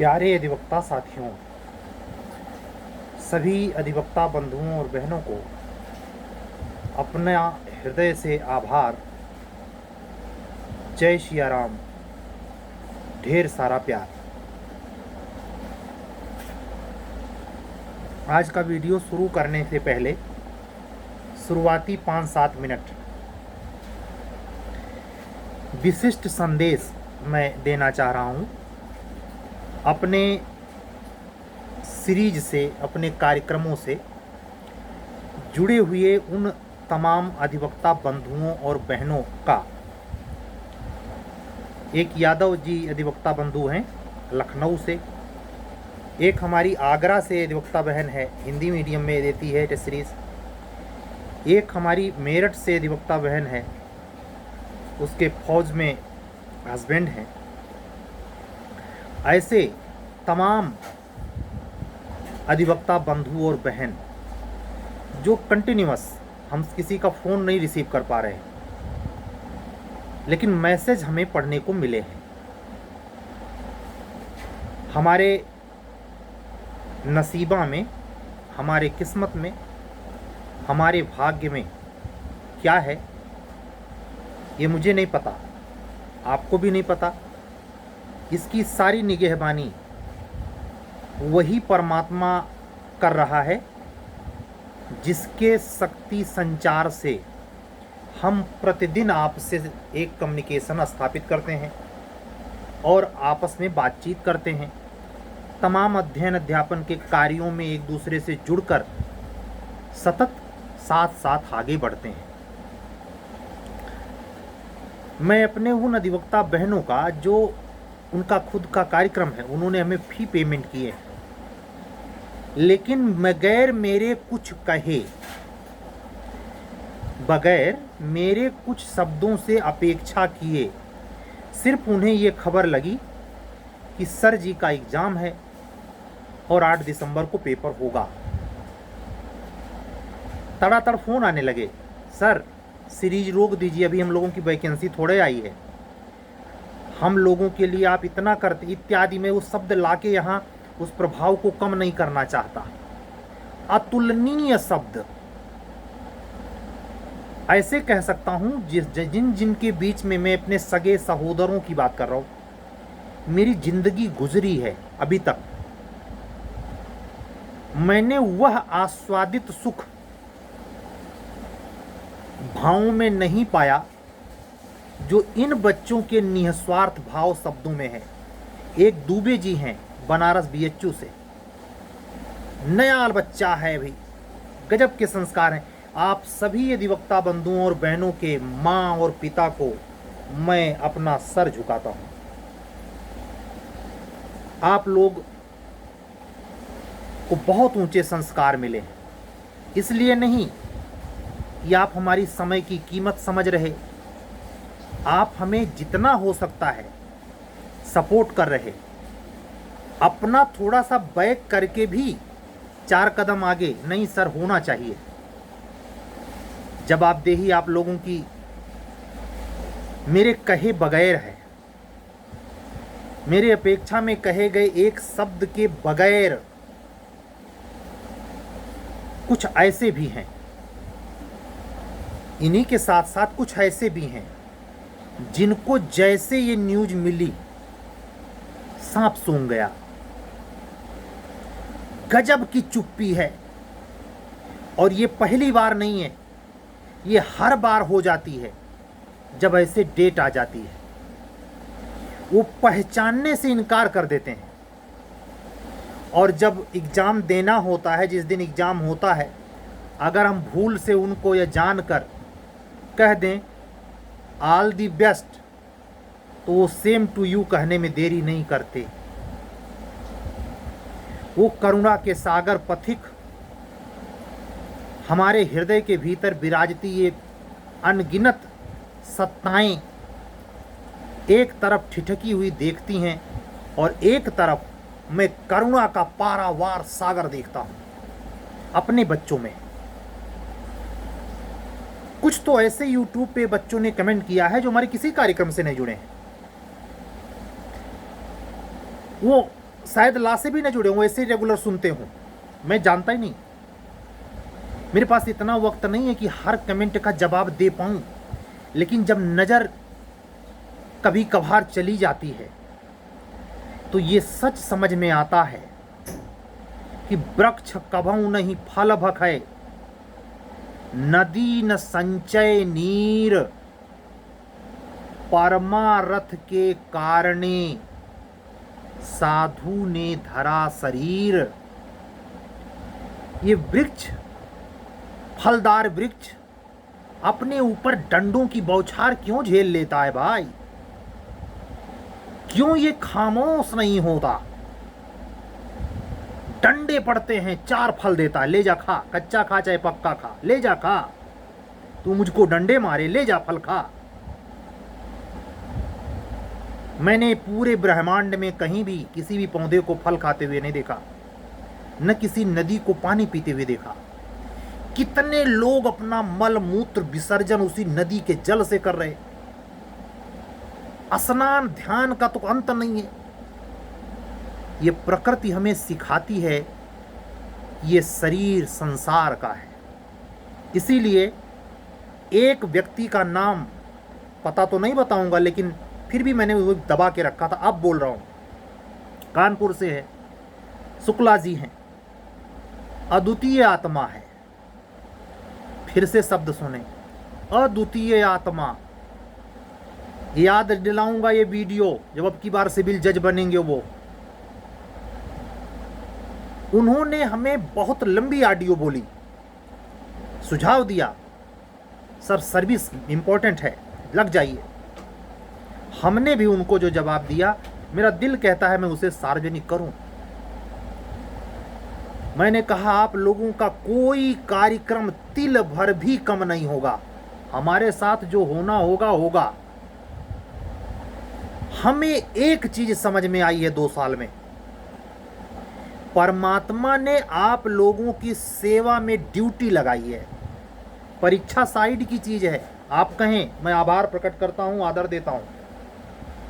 प्यारे अधिवक्ता साथियों, सभी अधिवक्ता बंधुओं और बहनों को अपना हृदय से आभार। जय सिया राम, ढेर सारा प्यार। आज का वीडियो शुरू करने से पहले शुरुआती 5-7 मिनट विशिष्ट संदेश मैं देना चाह रहा हूँ। अपने सीरीज से, अपने कार्यक्रमों से जुड़े हुए उन तमाम अधिवक्ता बंधुओं और बहनों का। एक यादव जी अधिवक्ता बंधु हैं लखनऊ से, एक हमारी आगरा से अधिवक्ता बहन है, हिंदी मीडियम में देती है टेस्ट सीरीज, एक हमारी मेरठ से अधिवक्ता बहन है, उसके फौज में हस्बैंड हैं। ऐसे तमाम अधिवक्ता बंधु और बहन जो कंटिन्यूअस, हम किसी का फ़ोन नहीं रिसीव कर पा रहे हैं, लेकिन मैसेज हमें पढ़ने को मिले हैं। हमारे नसीबा में, हमारे किस्मत में, हमारे भाग्य में क्या है ये मुझे नहीं पता, आपको भी नहीं पता। इसकी सारी निगहबानी वही परमात्मा कर रहा है जिसके शक्ति संचार से हम प्रतिदिन आपसे एक कम्युनिकेशन स्थापित करते हैं और आपस में बातचीत करते हैं। तमाम अध्ययन अध्यापन के कार्यों में एक दूसरे से जुड़कर सतत साथ साथ आगे बढ़ते हैं। मैं अपने उन अधिवक्ता बहनों का, जो उनका खुद का कार्यक्रम है, उन्होंने हमें फी पेमेंट किए, लेकिन बगैर मेरे कुछ कहे, बगैर मेरे कुछ शब्दों से अपेक्षा किए, सिर्फ उन्हें ये खबर लगी कि सर जी का एग्ज़ाम है और 8 दिसंबर को पेपर होगा, तड़ातड़ फ़ोन आने लगे, सर सीरीज रोक दीजिए, अभी हम लोगों की वैकेंसी थोड़े आई है, हम लोगों के लिए आप इतना करते इत्यादि। में वो शब्द लाके यहाँ उस प्रभाव को कम नहीं करना चाहता। अतुलनीय शब्द ऐसे कह सकता हूँ जिनके बीच में मैं अपने सगे सहोदरों की बात कर रहा हूँ। मेरी जिंदगी गुजरी है, अभी तक मैंने वह आस्वादित सुख भावों में नहीं पाया जो इन बच्चों के निस्वार्थ भाव शब्दों में है। एक दुबे जी हैं बनारस बीएचयू से, नया बच्चा है भाई, गजब के संस्कार हैं। आप सभी अधिवक्ता बंधुओं और बहनों के माँ और पिता को मैं अपना सर झुकाता हूँ। आप लोग को बहुत ऊंचे संस्कार मिले हैं, इसलिए नहीं कि आप हमारी समय की कीमत समझ रहे, आप हमें जितना हो सकता है सपोर्ट कर रहे, अपना थोड़ा सा बैक करके भी 4 कदम आगे नहीं सर होना चाहिए। जवाबदेही आप लोगों की मेरे कहे बगैर है, मेरे अपेक्षा में कहे गए एक शब्द के बगैर। कुछ ऐसे भी हैं, इन्हीं के साथ साथ कुछ ऐसे भी हैं जिनको जैसे ये न्यूज मिली सांप सूंघ गया। गजब की चुप्पी है, और ये पहली बार नहीं है, ये हर बार हो जाती है जब ऐसे डेट आ जाती है। वो पहचानने से इनकार कर देते हैं, और जब एग्ज़ाम देना होता है, जिस दिन एग्ज़ाम होता है, अगर हम भूल से उनको यह जानकर कह दें ऑल दी बेस्ट, तो वो सेम टू यू कहने में देरी नहीं करते। वो करुणा के सागर पथिक हमारे हृदय के भीतर विराजती ये अनगिनत सत्ताएं एक तरफ ठिठकी हुई देखती हैं, और एक तरफ मैं करुणा का पारावार सागर देखता हूं अपने बच्चों में। कुछ तो ऐसे YouTube पे बच्चों ने कमेंट किया है जो हमारे किसी कार्यक्रम से नहीं जुड़े हैं। वो शायद ला से भी न जुड़े हों, ऐसे रेगुलर सुनते हों, मैं जानता ही नहीं। मेरे पास इतना वक्त नहीं है कि हर कमेंट का जवाब दे पाऊं, लेकिन जब नज़र कभी कभार चली जाती है तो ये सच समझ में आता है कि वृक्ष कभऊ नहीं फल भखै, नदी न संचय नीर, परमारथ के कारणे साधु ने धरा शरीर। ये वृक्ष, फलदार वृक्ष अपने ऊपर डंडों की बौछार क्यों झेल लेता है भाई? क्यों ये खामोश नहीं होता? डंडे पड़ते हैं, 4 फल देता है, ले जा खा, कच्चा खा चाहे पक्का खा, ले जा खा। तू मुझको डंडे मारे, ले जा फल खा। मैंने पूरे ब्रह्मांड में कहीं भी किसी भी पौधे को फल खाते हुए नहीं देखा, न किसी नदी को पानी पीते हुए देखा। कितने लोग अपना मल मूत्र विसर्जन उसी नदी के जल से कर रहे। स्नान ध्यान का तो अंत नहीं है। ये प्रकृति हमें सिखाती है, ये शरीर संसार का है। इसीलिए एक व्यक्ति का नाम पता तो नहीं बताऊंगा, लेकिन फिर भी मैंने वो दबा के रखा था, अब बोल रहा हूं। कानपुर से है, शुक्ला जी हैं, अद्वितीय आत्मा है। फिर से शब्द सुने, अद्वितीय आत्मा। याद दिलाऊंगा ये वीडियो जब अब की बार सिविल जज बनेंगे वो। उन्होंने हमें बहुत लंबी ऑडियो बोली, सुझाव दिया, सर सर्विस इंपॉर्टेंट है, लग जाइए। हमने भी उनको जो जवाब दिया, मेरा दिल कहता है मैं उसे सार्वजनिक करूं। मैंने कहा आप लोगों का कोई कार्यक्रम तिल भर भी कम नहीं होगा, हमारे साथ जो होना होगा होगा। हमें एक चीज समझ में आई है 2 साल में, परमात्मा ने आप लोगों की सेवा में ड्यूटी लगाई है। परीक्षा साइड की चीज है, आप कहें, मैं आभार प्रकट करता हूं, आदर देता हूं,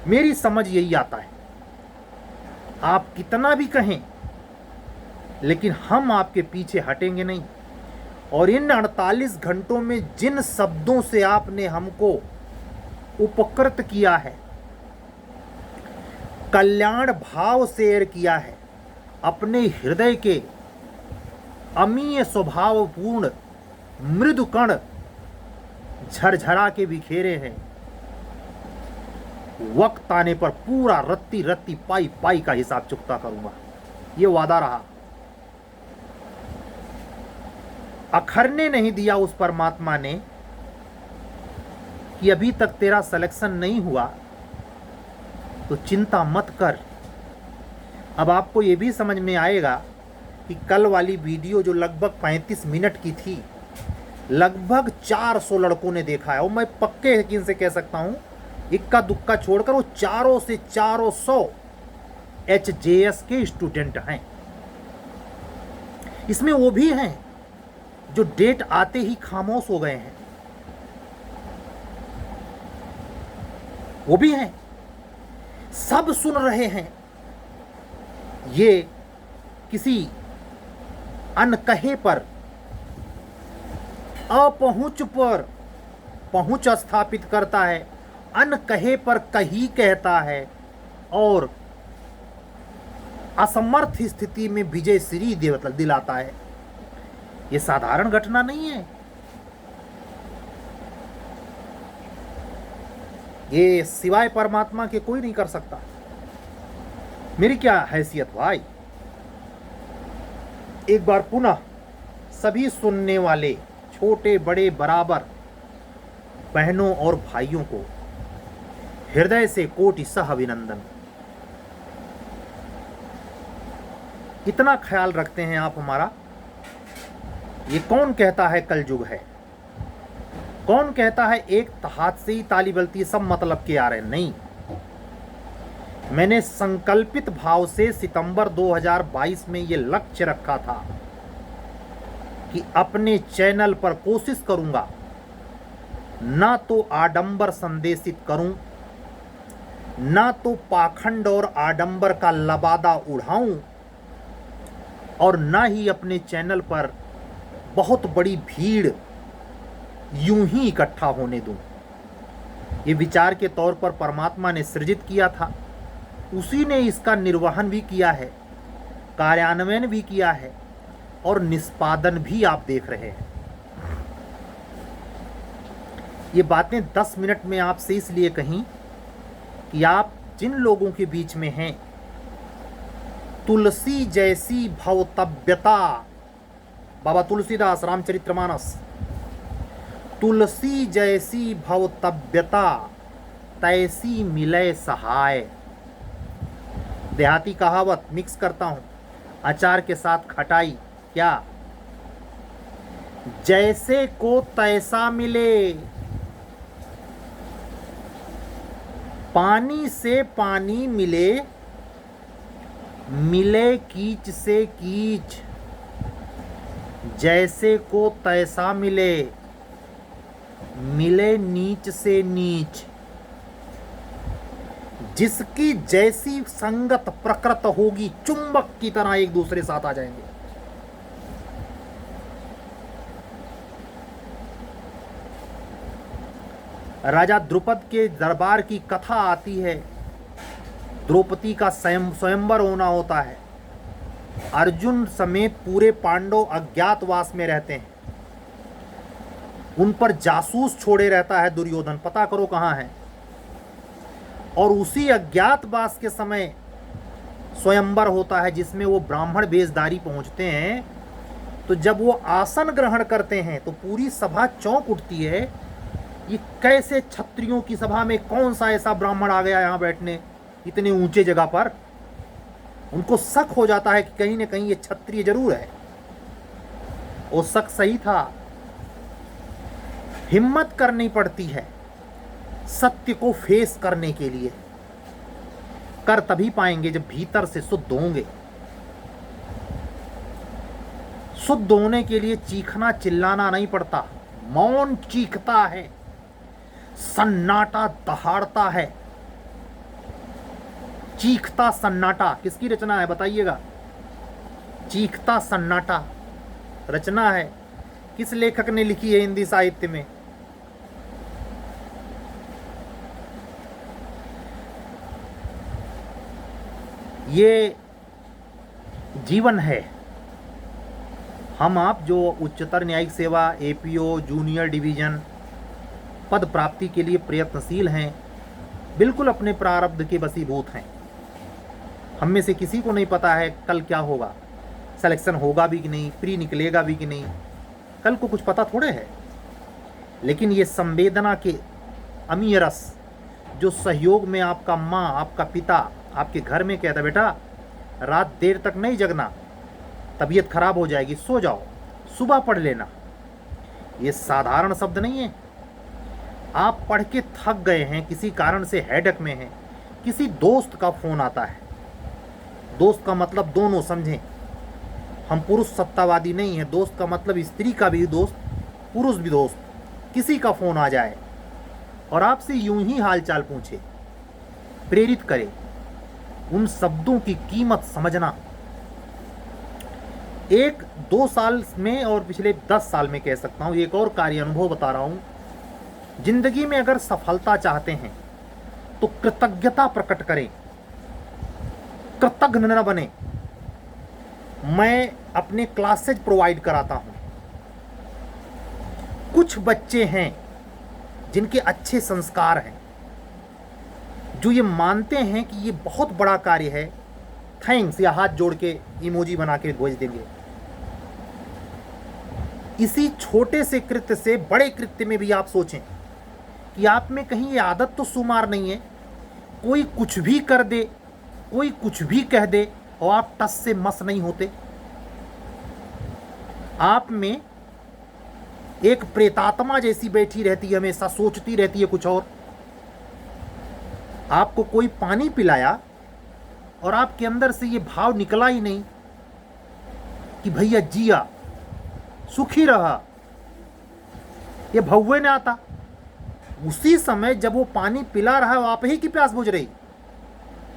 मेरी समझ यही आता है। आप कितना भी कहें, लेकिन हम आपके पीछे हटेंगे नहीं। और इन 48 घंटों में जिन शब्दों से आपने हमको उपकृत किया है, कल्याण भाव शेयर किया है, अपने हृदय के अमीय स्वभावपूर्ण मृदु कण झरझरा के बिखेरे हैं, वक्त आने पर पूरा रत्ती रत्ती पाई पाई का हिसाब चुकता करूंगा, ये वादा रहा। अखरने नहीं दिया उस परमात्मा ने कि अभी तक तेरा सिलेक्शन नहीं हुआ तो चिंता मत कर। अब आपको ये भी समझ में आएगा कि कल वाली वीडियो जो लगभग 35 मिनट की थी, लगभग 400 लड़कों ने देखा है। और मैं पक्के यकीन से कह सकता हूं, इक्का दुक्का छोड़कर वो 400 से 400 HJS के स्टूडेंट हैं। इसमें वो भी हैं जो डेट आते ही खामोश हो गए हैं, वो भी हैं। सब सुन रहे हैं। ये किसी अनकहे पर, अपहुंच पर पहुंच स्थापित करता है, अनकहे पर कही कहता है, और असमर्थ स्थिति में विजय श्री दिलाता है। ये साधारण घटना नहीं है। ये सिवाय परमात्मा के कोई नहीं कर सकता। मेरी क्या हैसियत भाई। एक बार पुनः सभी सुनने वाले छोटे बड़े बराबर बहनों और भाइयों को हृदय से कोटि सह अभिनंदन। इतना ख्याल रखते हैं आप हमारा। ये कौन कहता है कलयुग है? कौन कहता है एक हाथ से ही ताली बजती है, सब मतलब के आ रहे हैं? नहीं, मैंने संकल्पित भाव से सितंबर 2022 में ये लक्ष्य रखा था कि अपने चैनल पर कोशिश करूंगा ना तो आडंबर संदेशित करूं, ना तो पाखंड और आडंबर का लबादा उड़ाऊं और ना ही अपने चैनल पर बहुत बड़ी भीड़ यूं ही इकट्ठा होने दूं। ये विचार के तौर पर परमात्मा ने सृजित किया था, उसी ने इसका निर्वहन भी किया है, कार्यान्वयन भी किया है और निष्पादन भी आप देख रहे हैं। ये बातें 10 मिनट में आपसे इसलिए कहीं कि आप जिन लोगों के बीच में हैं, तुलसी जैसी भवतव्यता, बाबा तुलसीदास रामचरितमानस, तुलसी जैसी भवतव्यता तैसी मिले सहाय। देहाती कहावत मिक्स करता हूं, अचार के साथ खटाई, क्या जैसे को तैसा मिले, पानी से पानी मिले, मिले कीच से कीच, जैसे को तैसा मिले, मिले नीच से नीच। जिसकी जैसी संगत प्रकृत होगी, चुंबक की तरह एक दूसरे साथ आ जाएंगे। राजा द्रुपद के दरबार की कथा आती है। द्रौपदी का स्वयंवर होना होता है। अर्जुन समेत पूरे पांडव अज्ञातवास में रहते हैं। उन पर जासूस छोड़े रहता है दुर्योधन, पता करो कहाँ है। और उसी अज्ञातवास के समय स्वयंवर होता है जिसमें वो ब्राह्मण वेशधारी पहुंचते हैं। तो जब वो आसन ग्रहण करते हैं तो पूरी सभा चौंक उठती है। ये कैसे क्षत्रियों की सभा में कौन सा ऐसा ब्राह्मण आ गया यहाँ बैठने इतने ऊंचे जगह पर। उनको शक हो जाता है कि कहीं ना कहीं ये क्षत्रिय जरूर है। वो शक सही था। हिम्मत करनी पड़ती है सत्य को फेस करने के लिए। कर तभी पाएंगे जब भीतर से शुद्ध होंगे। शुद्ध होने के लिए चीखना चिल्लाना नहीं पड़ता, मौन चीखता है, सन्नाटा दहाड़ता है। चीखता सन्नाटा किसकी रचना है बताइएगा? चीखता सन्नाटा रचना है किस लेखक ने लिखी है हिंदी साहित्य में? ये जीवन है। हम आप जो उच्चतर न्यायिक सेवा, एपीओ, जूनियर डिवीजन पद प्राप्ति के लिए प्रयत्नशील हैं, बिल्कुल अपने प्रारब्ध के वशीभूत हैं। हम में से किसी को नहीं पता है कल क्या होगा, सिलेक्शन होगा भी कि नहीं, प्री निकलेगा भी कि नहीं, कल को कुछ पता थोड़े है। लेकिन ये संवेदना के अमीय रस जो सहयोग में आपका माँ, आपका पिता आपके घर में कहता, बेटा रात देर तक नहीं जगना, तबीयत खराब हो जाएगी, सो जाओ, सुबह पढ़ लेना, ये साधारण शब्द नहीं है। आप पढ़ के थक गए हैं, किसी कारण से हेडेक में हैं, किसी दोस्त का फ़ोन आता है। दोस्त का मतलब दोनों समझें, हम पुरुष सत्तावादी नहीं हैं। दोस्त का मतलब स्त्री का भी दोस्त, पुरुष भी दोस्त। किसी का फ़ोन आ जाए और आपसे यूं ही हालचाल पूछे, प्रेरित करे, उन शब्दों की कीमत समझना। 1-2 साल में और पिछले 10 साल में कह सकता हूँ, एक और कार्य अनुभव बता रहा हूँ। जिंदगी में अगर सफलता चाहते हैं तो कृतज्ञता प्रकट करें, कृतज्ञ न बने। मैं अपने क्लासेज प्रोवाइड कराता हूं। कुछ बच्चे हैं जिनके अच्छे संस्कार हैं, जो ये मानते हैं कि ये बहुत बड़ा कार्य है, थैंक्स या हाथ जोड़ के इमोजी बना के भेज देंगे। इसी छोटे से कृत्य से बड़े कृत्य में भी आप सोचें कि आप में कहीं ये आदत तो शुमार नहीं है। कोई कुछ भी कर दे, कोई कुछ भी कह दे और आप टस से मस नहीं होते। आप में एक प्रेतात्मा जैसी बैठी रहती है, हमेशा सोचती रहती है कुछ और। आपको कोई पानी पिलाया और आपके अंदर से ये भाव निकला ही नहीं कि भैया जिया, सुखी रहा, ये भव्य ने आता। उसी समय जब वो पानी पिला रहा है, आप ही की प्यास बुझ रही,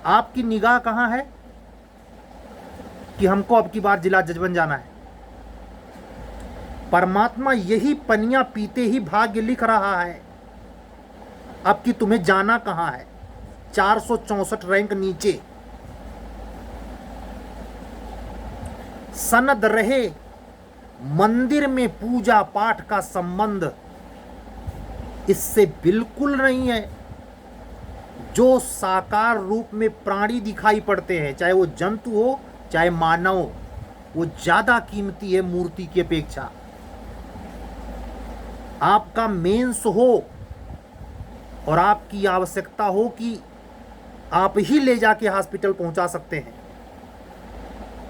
आपकी निगाह कहां है कि हमको अब की बार जिला जज बन जाना है? परमात्मा यही पनियां पीते ही भाग्य लिख रहा है अब कि तुम्हें जाना कहां है। 464 रैंक नीचे सनद रहे मंदिर में पूजा पाठ का संबंध इससे बिल्कुल नहीं है। जो साकार रूप में प्राणी दिखाई पड़ते हैं, चाहे वो जंतु हो चाहे मानव हो, वो ज्यादा कीमती है मूर्ति की अपेक्षा। आपका मेंस हो और आपकी आवश्यकता हो कि आप ही ले जाके हॉस्पिटल पहुंचा सकते हैं,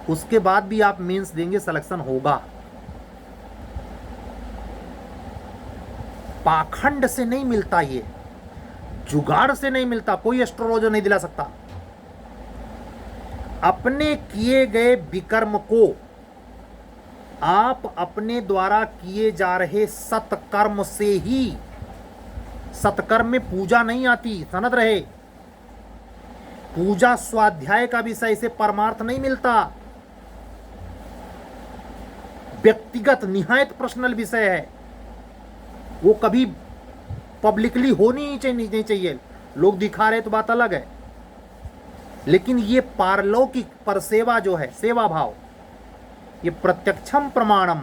उसके बाद भी आप मेंस देंगे, सिलेक्शन होगा। पाखंड से नहीं मिलता, ये जुगाड़ से नहीं मिलता, कोई एस्ट्रोलॉजर नहीं दिला सकता। अपने किए गए विकर्म को आप अपने द्वारा किए जा रहे सत्कर्म से ही, सत्कर्म में पूजा नहीं आती, सनद रहे। पूजा स्वाध्याय का विषय से परमार्थ नहीं मिलता, व्यक्तिगत निहायत पर्सनल विषय है, वो कभी पब्लिकली होनी ही नहीं चाहिए। लोग दिखा रहे तो बात अलग है, लेकिन ये पारलौकिक परसेवा जो है, सेवा भाव, ये प्रत्यक्षम प्रमाणम।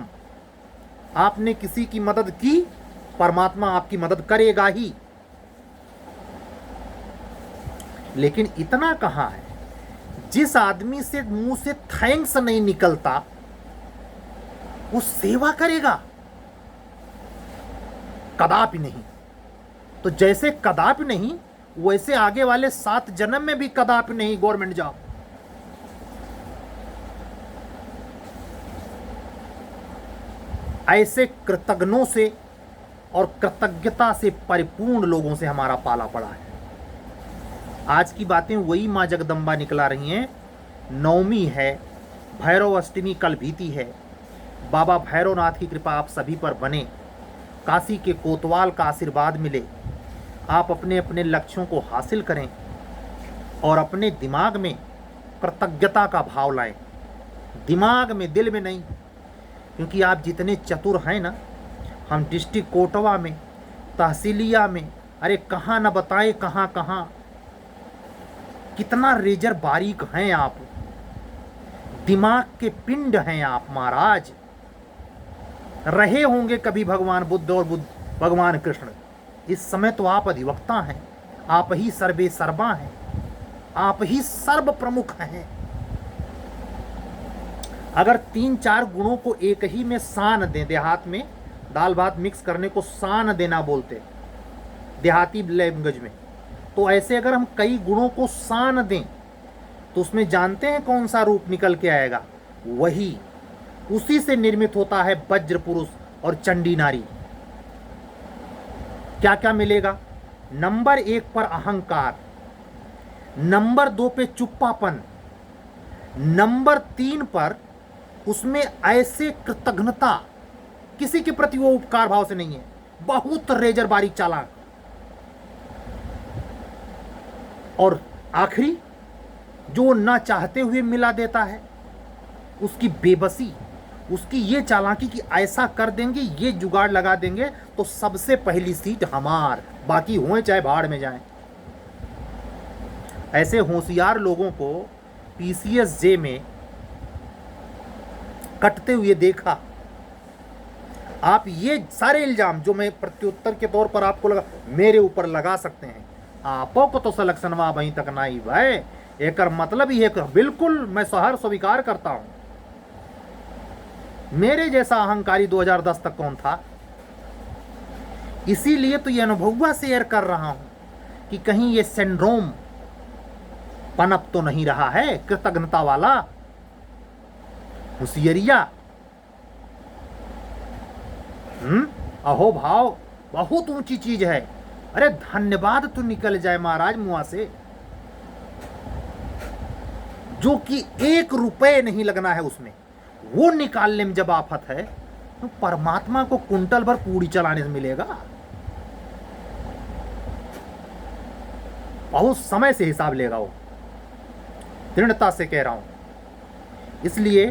आपने किसी की मदद की, परमात्मा आपकी मदद करेगा ही। लेकिन इतना कहां है, जिस आदमी से मुंह से थैंक्स नहीं निकलता वो सेवा करेगा? कदापि नहीं। तो जैसे कदापि नहीं, वैसे आगे वाले 7 जन्म में भी कदापि नहीं गवर्नमेंट जॉब। ऐसे कृतज्ञों से और कृतज्ञता से परिपूर्ण लोगों से हमारा पाला पड़ा है। आज की बातें वही मां जगदम्बा निकला रही हैं। नवमी है, भैरव अष्टमी कल बीती है। बाबा भैरवनाथ की कृपा आप सभी पर बने, काशी के कोतवाल का आशीर्वाद मिले, आप अपने अपने लक्ष्यों को हासिल करें और अपने दिमाग में कृतज्ञता का भाव लाएं। दिमाग में, दिल में नहीं। क्योंकि आप जितने चतुर हैं ना, हम डिस्ट्रिक्ट कोटवा में, तहसीलिया में, अरे कहाँ न बताएं कहाँ कहाँ, कितना रेजर बारीक हैं आप, दिमाग के पिंड हैं आप महाराज। रहे होंगे कभी भगवान बुद्ध और भगवान कृष्ण, इस समय तो आप अधिवक्ता हैं, आप ही सर्वे सर्वा हैं, आप ही सर्व प्रमुख हैं। अगर 3-4 गुणों को एक ही में सान दें, देहात में दाल भात मिक्स करने को सान देना बोलते देहाती लैंग्वेज में, तो ऐसे अगर हम कई गुणों को सान दें तो उसमें जानते हैं कौन सा रूप निकल के आएगा? वही, उसी से निर्मित होता है वज्र पुरुष और चंडी नारी। क्या क्या मिलेगा? नंबर 1 पर अहंकार, नंबर 2 पे चुप्पापन, नंबर 3 पर उसमें ऐसे कृतज्ञता, किसी के प्रति वो उपकार भाव से नहीं है, बहुत रेजर बारीक चालाक, और आखिरी जो ना चाहते हुए मिला देता है, उसकी बेबसी, उसकी ये चालाकी कि ऐसा कर देंगे, ये जुगाड़ लगा देंगे तो सबसे पहली सीट हमार, बाकी हुए चाहे भाड़ में जाएं। ऐसे होशियार लोगों को पीसीएस जे में कटते हुए देखा। आप ये सारे इल्जाम जो मैं प्रत्युत्तर के तौर पर आपको लगा, मेरे ऊपर लगा सकते हैं। आपो को तो सिलेक्शन वहां वहीं तक ना ही भाई, एक मतलब ही है, बिल्कुल मैं सहर स्वीकार करता हूं। मेरे जैसा अहंकारी 2010 तक कौन था? इसीलिए तो ये अनुभव शेयर कर रहा हूं कि कहीं ये सिंड्रोम पनप तो नहीं रहा है, कृतज्ञता वाला होशियरिया। अहो भाव बहुत ऊंची चीज है। अरे धन्यवाद तो निकल जाए महाराज मुआ से, जो कि 1 रुपए नहीं लगना है उसमें, वो निकालने में जब आफत है तो परमात्मा को कुंटल भर पूड़ी चलाने से मिलेगा। बहुत समय से हिसाब लेगा वो। दृढ़ता से कह रहा हूं। इसलिए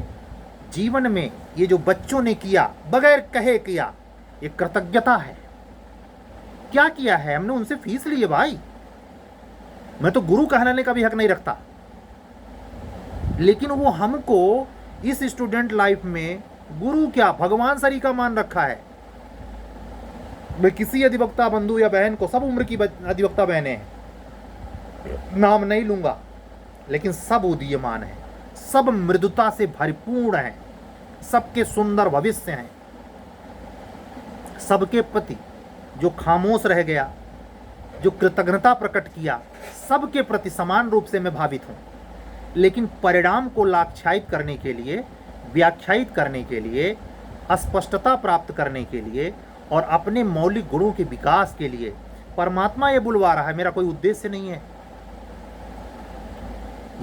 जीवन में ये जो बच्चों ने किया, बगैर कहे किया, ये कृतज्ञता है। क्या किया है? हमने उनसे फीस ली है भाई। मैं तो गुरु कहलाने का भी हक नहीं रखता, लेकिन वो हमको इस स्टूडेंट लाइफ में गुरु क्या, भगवान सरी का मान रखा है। मैं किसी अधिवक्ता बंधु या बहन को, सब उम्र की अधिवक्ता बहनें हैं, नाम नहीं लूंगा, लेकिन सब उदीयमान है, सब मृदुता से भरपूर हैं, सबके सुंदर भविष्य हैं। सबके प्रति जो खामोश रह गया, जो कृतज्ञता प्रकट किया, सबके प्रति समान रूप से मैं भावित हूं। लेकिन परिणाम को लाक्षायित करने के लिए, व्याख्यायित करने के लिए, स्पष्टता प्राप्त करने के लिए और अपने मौलिक गुणों के विकास के लिए परमात्मा ये बुलवा रहा है, मेरा कोई उद्देश्य नहीं है।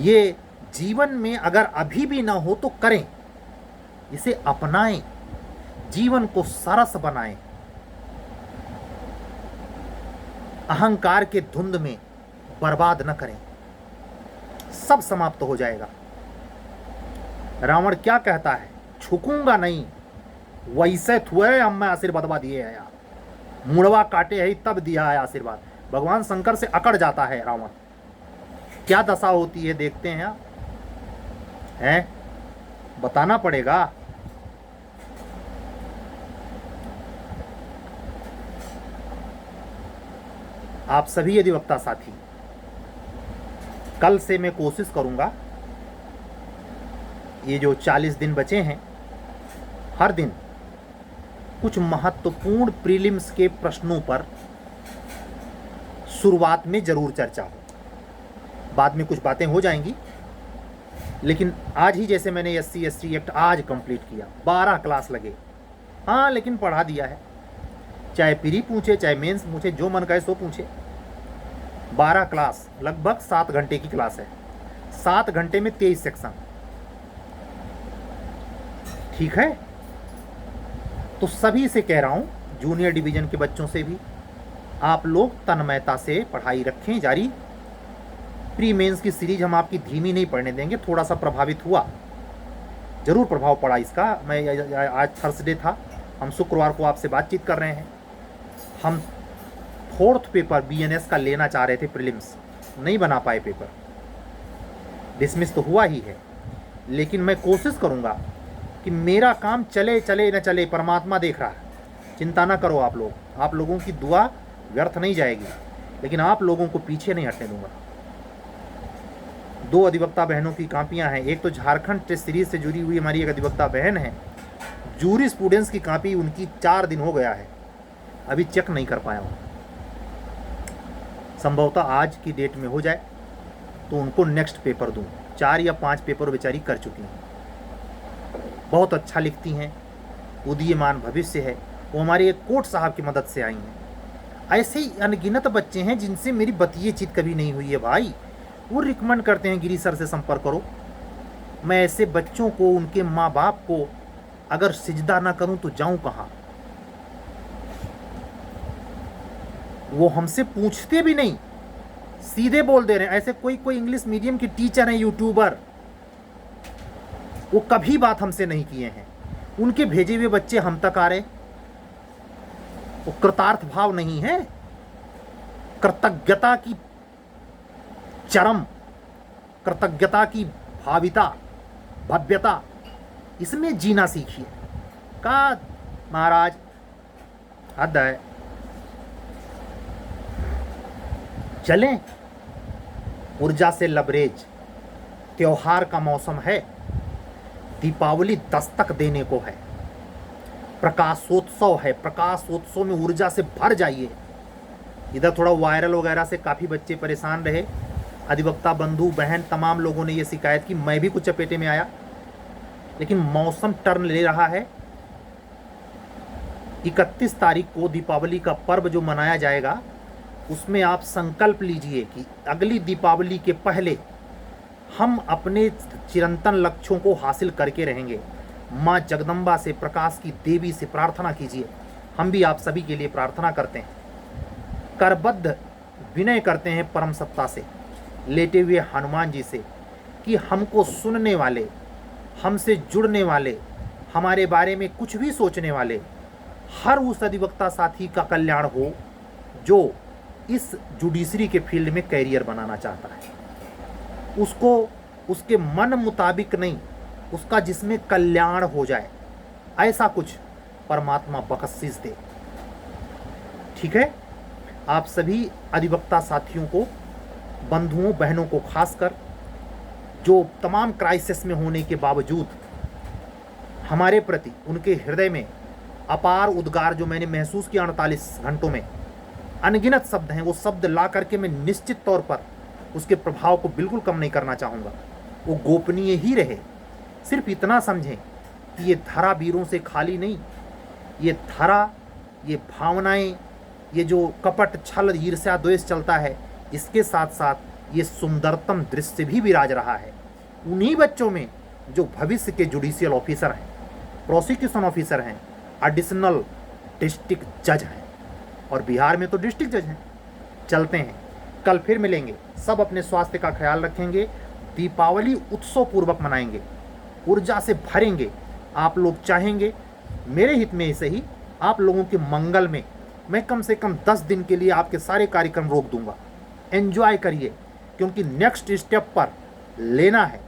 ये जीवन में अगर अभी भी ना हो तो करें, इसे अपनाएं, जीवन को सरस बनाएं, अहंकार के धुंध में बर्बाद न करें, सब समाप्त हो जाएगा। रावण क्या कहता है? छुकूंगा नहीं, वैसे थुए हम मैं आशीर्वाद दिए है यार, मुड़वा काटे है तब दिया है आशीर्वाद। भगवान शंकर से अकड़ जाता है रावण। क्या दशा होती है देखते हैं आप, हैं? बताना पड़ेगा। आप सभी अधिवक्ता साथी, कल से मैं कोशिश करूंगा, ये जो 40 दिन बचे हैं, हर दिन कुछ महत्वपूर्ण प्रीलिम्स के प्रश्नों पर शुरुआत में जरूर चर्चा हो। बाद में कुछ बातें हो जाएंगी, लेकिन आज ही जैसे मैंने SC/ST एक्ट आज कंप्लीट किया, 12 क्लास लगे, हाँ लेकिन पढ़ा दिया है। चाहे प्री पूछे, चाहे मेंस पूछे, जो मन करे सो पूछे। 12 क्लास, लगभग 7 घंटे की क्लास है, 7 घंटे में 23 सेक्शन, ठीक है। तो सभी से कह रहा हूं, जूनियर डिवीजन के बच्चों से भी, आप लोग तन्मयता से पढ़ाई रखें जारी। प्री मेंस की सीरीज हम आपकी धीमी नहीं पढ़ने देंगे। थोड़ा सा प्रभावित हुआ, जरूर प्रभाव पड़ा इसका। मैं आज थर्सडे था, हम शुक्रवार को आपसे बातचीत कर रहे हैं। हम 4th पेपर BNS का लेना चाह रहे थे, प्रीलिम्स नहीं बना पाए, पेपर डिसमिस तो हुआ ही है। लेकिन मैं कोशिश करूंगा कि मेरा काम चले चले न चले, परमात्मा देख रहा है। चिंता ना करो आप लोग, आप लोगों की दुआ व्यर्थ नहीं जाएगी, लेकिन आप लोगों को पीछे नहीं हटने दूंगा। 2 अधिवक्ता बहनों की कापियां हैं। एक तो झारखंड टेस्ट सीरीज से जुड़ी हुई हमारी एक अधिवक्ता बहन है, जूरी स्टूडेंट्स की कापी उनकी 4 दिन हो गया है, अभी चेक नहीं कर पाया हूँ। संभवतः आज की डेट में हो जाए तो उनको नेक्स्ट पेपर दूँ। 4 या 5 पेपर बेचारी कर चुकी हैं, बहुत अच्छा लिखती हैं, उदीयमान भविष्य है। वो हमारे एक कोर्ट साहब की मदद से आई हैं। ऐसे ही अनगिनत बच्चे हैं जिनसे मेरी बतिये चित कभी नहीं हुई है भाई। वो रिकमेंड करते हैं गिरी सर से संपर्क करो। मैं ऐसे बच्चों को, उनके माँ बाप को अगर सिजदा ना करूं तो जाऊं कहाँ? वो हमसे पूछते भी नहीं, सीधे बोल दे रहे हैं। ऐसे कोई कोई इंग्लिश मीडियम की टीचर हैं, यूट्यूबर, वो कभी बात हमसे नहीं किए हैं। उनके भेजे हुए बच्चे हम तक आ रहे। वो कृतार्थ भाव नहीं है, कृतज्ञता की चरम, कृतज्ञता की भाविता, भव्यता, इसमें जीना सीखिए। का महाराज हद है। चलें, ऊर्जा से लबरेज। त्योहार का मौसम है, दीपावली दस्तक देने को है, प्रकाशोत्सव है। प्रकाशोत्सव में ऊर्जा से भर जाइए। इधर थोड़ा वायरल वगैरह से काफ़ी बच्चे परेशान रहे, अधिवक्ता बंधु बहन तमाम लोगों ने ये शिकायत की, मैं भी कुछ चपेटे में आया। लेकिन मौसम टर्न ले रहा है। 31 तारीख को दीपावली का पर्व जो मनाया जाएगा, उसमें आप संकल्प लीजिए कि अगली दीपावली के पहले हम अपने चिरंतन लक्ष्यों को हासिल करके रहेंगे। माँ जगदम्बा से, प्रकाश की देवी से प्रार्थना कीजिए। हम भी आप सभी के लिए प्रार्थना करते हैं, करबद्ध विनय करते हैं परम सत्ता से, लेटे हुए हनुमान जी से, कि हमको सुनने वाले, हमसे जुड़ने वाले, हमारे बारे में कुछ भी सोचने वाले हर उस अधिवक्ता साथी का कल्याण हो जो इस जुडिशरी के फील्ड में कैरियर बनाना चाहता है। उसको उसके मन मुताबिक नहीं, उसका जिसमें कल्याण हो जाए, ऐसा कुछ परमात्मा बख्शिश दे। ठीक है, आप सभी अधिवक्ता साथियों को, बंधुओं बहनों को खासकर, जो तमाम क्राइसिस में होने के बावजूद हमारे प्रति उनके हृदय में अपार उद्गार जो मैंने महसूस किया 48 घंटों में, अनगिनत शब्द हैं। वो शब्द ला करके मैं निश्चित तौर पर उसके प्रभाव को बिल्कुल कम नहीं करना चाहूँगा, वो गोपनीय ही रहे। सिर्फ इतना समझें कि ये धरा वीरों से खाली नहीं, ये धरा, ये भावनाएं, ये जो कपट छल ईर्ष्या द्वेष चलता है, इसके साथ साथ ये सुंदरतम दृश्य भी विराज रहा है उन्हीं बच्चों में जो भविष्य के जुडिशियल ऑफिसर हैं, प्रोसिक्यूशन ऑफिसर हैं, एडिशनल डिस्ट्रिक्ट जज हैं, और बिहार में तो डिस्ट्रिक्ट जज हैं। चलते हैं, कल फिर मिलेंगे। सब अपने स्वास्थ्य का ख्याल रखेंगे, दीपावली उत्सव पूर्वक मनाएंगे, ऊर्जा से भरेंगे। आप लोग चाहेंगे मेरे हित में ही सही, आप लोगों के मंगल में मैं कम से कम 10 दिन के लिए आपके सारे कार्यक्रम रोक दूंगा। एंजॉय करिए, क्योंकि नेक्स्ट स्टेप पर लेना है,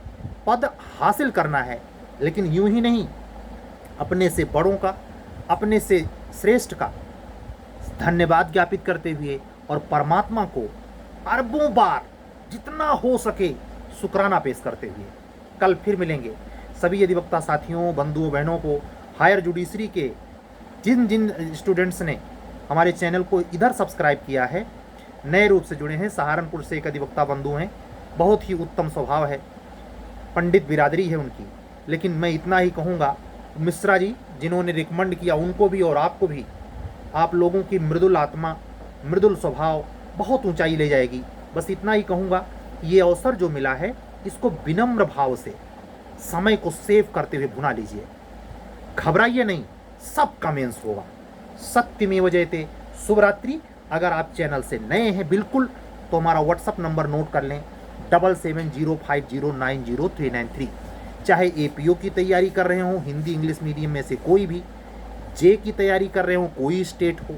पद हासिल करना है, लेकिन यूं ही नहीं, अपने से बड़ों का, अपने से श्रेष्ठ का धन्यवाद ज्ञापित करते हुए और परमात्मा को अरबों बार जितना हो सके शुक्राना पेश करते हुए कल फिर मिलेंगे। सभी अधिवक्ता साथियों, बंधुओं, बहनों को, हायर जुडिशरी के जिन जिन स्टूडेंट्स ने हमारे चैनल को इधर सब्सक्राइब किया है, नए रूप से जुड़े हैं, सहारनपुर से एक अधिवक्ता बंधु हैं, बहुत ही उत्तम स्वभाव है, पंडित बिरादरी है उनकी। लेकिन मैं इतना ही कहूँगा, मिश्रा जी जिन्होंने रिकमेंड किया उनको भी और आपको भी, आप लोगों की मृदुल आत्मा, मृदुल स्वभाव बहुत ऊंचाई ले जाएगी। बस इतना ही कहूँगा, ये अवसर जो मिला है इसको विनम्र भाव से समय को सेव करते हुए भुना लीजिए। घबराइए नहीं, सब कमेंट्स होगा। सत्यमेव जयते। शुभ रात्रि। अगर आप चैनल से नए हैं बिल्कुल, तो हमारा व्हाट्सअप नंबर नोट कर लें, 7705090393। चाहे APO की तैयारी कर रहे हों, हिंदी इंग्लिश मीडियम में से कोई भी, जे की तैयारी कर रहे हों कोई स्टेट हो,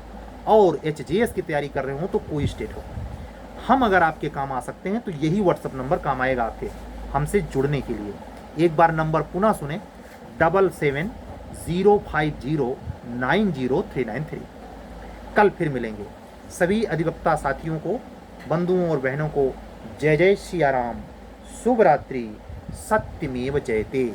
और HJS की तैयारी कर रहे हों तो कोई स्टेट हो, हम अगर आपके काम आ सकते हैं तो यही व्हाट्सअप नंबर काम आएगा आपके हमसे जुड़ने के लिए। एक बार नंबर पुनः सुने, 7705090393। कल फिर मिलेंगे। सभी अधिवक्ता साथियों को, बंधुओं और बहनों को जय जय सिया राम। शुभ रात्रि। सत्यमेव जयते।